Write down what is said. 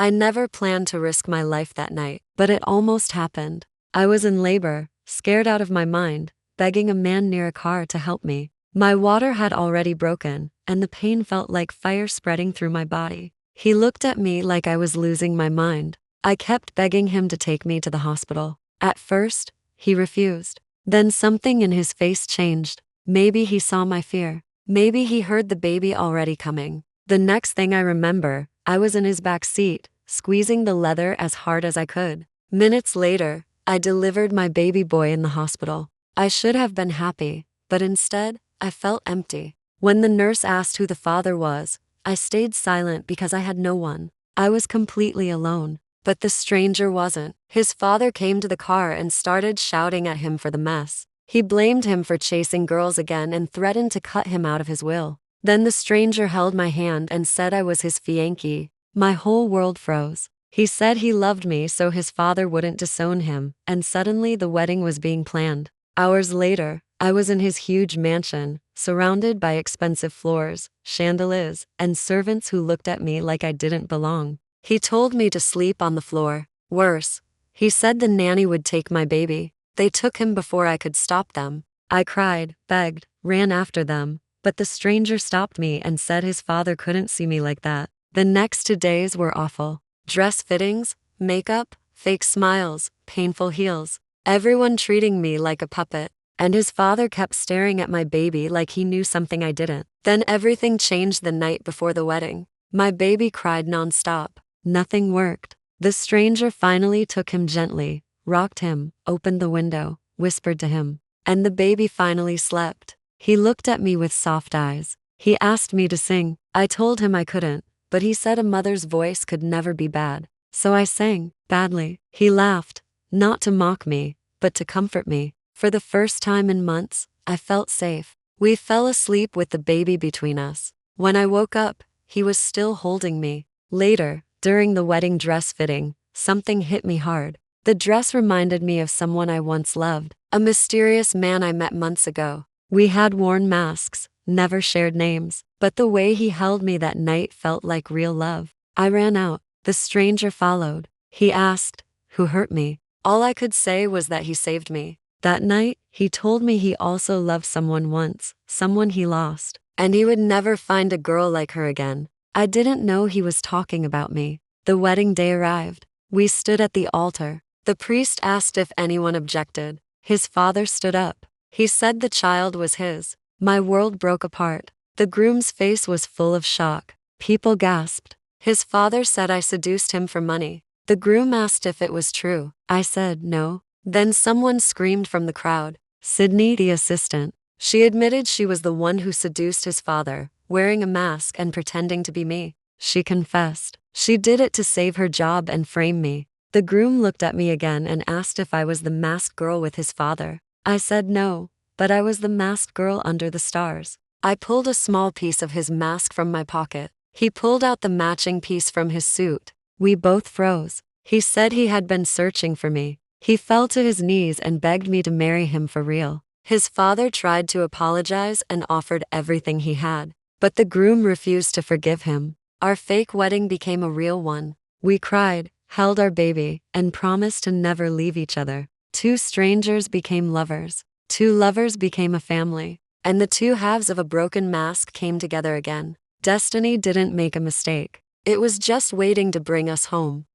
I never planned to risk my life that night, but it almost happened. I was in labor, scared out of my mind, begging a man near a car to help me. My water had already broken, and the pain felt like fire spreading through my body. He looked at me like I was losing my mind. I kept begging him to take me to the hospital. At first, he refused. Then something in his face changed. Maybe he saw my fear. Maybe he heard the baby already coming. The next thing I remember, I was in his back seat, squeezing the leather as hard as I could. Minutes later, I delivered my baby boy in the hospital. I should have been happy, but instead, I felt empty. When the nurse asked who the father was, I stayed silent because I had no one. I was completely alone. But the stranger wasn't. His father came to the car and started shouting at him for the mess. He blamed him for chasing girls again and threatened to cut him out of his will. Then the stranger held my hand and said I was his fiancée. My whole world froze. He said he loved me so his father wouldn't disown him, and suddenly the wedding was being planned. Hours later, I was in his huge mansion, surrounded by expensive floors, chandeliers, and servants who looked at me like I didn't belong. He told me to sleep on the floor. Worse, he said the nanny would take my baby. They took him before I could stop them. I cried, begged, ran after them, but the stranger stopped me and said his father couldn't see me like that. The next 2 days were awful. Dress fittings, makeup, fake smiles, painful heels. Everyone treating me like a puppet. And his father kept staring at my baby like he knew something I didn't. Then everything changed the night before the wedding. My baby cried nonstop. Nothing worked. The stranger finally took him gently, rocked him, opened the window, whispered to him. And the baby finally slept. He looked at me with soft eyes. He asked me to sing. I told him I couldn't, but he said a mother's voice could never be bad. So I sang, badly. He laughed, not to mock me, but to comfort me. For the first time in months, I felt safe. We fell asleep with the baby between us. When I woke up, he was still holding me. Later, during the wedding dress fitting, something hit me hard. The dress reminded me of someone I once loved, a mysterious man I met months ago. We had worn masks, never shared names, but the way he held me that night felt like real love. I ran out. The stranger followed. He asked, "Who hurt me?" All I could say was that he saved me. That night, he told me he also loved someone once, someone he lost, and he would never find a girl like her again. I didn't know he was talking about me. The wedding day arrived. We stood at the altar. The priest asked if anyone objected. His father stood up. He said the child was his. My world broke apart. The groom's face was full of shock. People gasped. His father said I seduced him for money. The groom asked if it was true. I said no. Then someone screamed from the crowd. Sydney, the assistant. She admitted she was the one who seduced his father, wearing a mask and pretending to be me. She confessed. She did it to save her job and frame me. The groom looked at me again and asked if I was the masked girl with his father. I said no, but I was the masked girl under the stars. I pulled a small piece of his mask from my pocket. He pulled out the matching piece from his suit. We both froze. He said he had been searching for me. He fell to his knees and begged me to marry him for real. His father tried to apologize and offered everything he had, but the groom refused to forgive him. Our fake wedding became a real one. We cried, held our baby, and promised to never leave each other. 2 strangers became lovers. 2 lovers became a family. And the 2 halves of a broken mask came together again. Destiny didn't make a mistake. It was just waiting to bring us home.